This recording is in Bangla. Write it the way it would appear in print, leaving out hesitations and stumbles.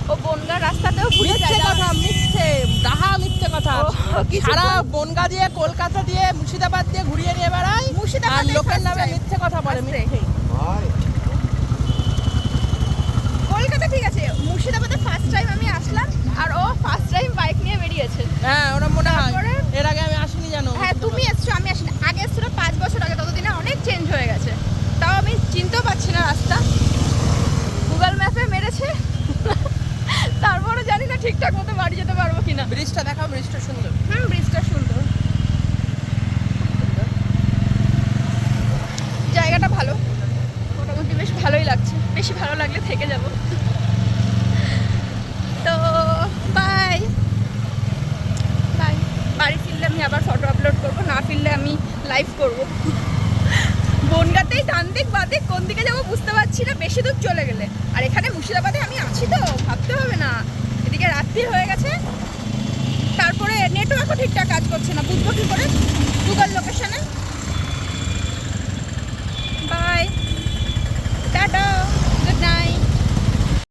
ও বনগাঁ রাস্তাতেও ঘুরে যায়। মিথ্যে কথা, মিথ্যে, ডাহা মিথ্যে কথা। সারা বনগা দিয়ে, কলকাতা দিয়ে, মুর্শিদাবাদ দিয়ে ঘুরিয়ে নিয়ে বেড়ায়, আর মুর্শিদাবাদে লোকের first নামে time। মিথ্যে কথা বলে। আস্তে। মিথ্যে। কলকাতা ঠিক আছে, মুর্শিদাবাদে ফার্স্ট টাইম আমি আসলাম আর ও ফার্স্ট টাইম বাইক নিয়ে বেরিয়েছে। হ্যাঁ, ওরা মনে হয়। তারপরে- এর আগে আমি আসিনি জানো। হ্যাঁ তুমি এসছো, আমি আসিনি। আগে এসছিল 5 বছর আগে, ততদিনে অনেক চেঞ্জ হয়ে গেছে। তাও আমি চিনতেও পারছি না রাস্তা, গুগল ম্যাপে মেরেছে। তারপরে জানি না ঠিকঠাক মতো বাড়ি যেতে পারবো কিনা। ব্রিজটা দেখাও, ব্রিজটা সুন্দর। ব্রিজটা সুন্দর, জায়গাটা ভালো, মোটামুটি বেশ ভালোই লাগছে। বেশি ভালো লাগলে থেকে যাব। তো বাই বাই। বাড়ি ফিরলে আমি আবার ফটো আপলোড করবো, না ফিরলে আমি লাইভ করব। বনগাঁতেই ডান দিক বাঁ দিক কোন দিকে যাবো বুঝতে পারছি না, বেশি দূর চলে গেলে। আর এখানে মুর্শিদাবাদে আমি আছি তো, ভাবতে হবে না। এদিকে রাত্রি হয়ে গেছে, তারপরে নেটওয়ার্কও ঠিকঠাক কাজ করছে না, বুঝবো কী করে গুগল লোকেশনে।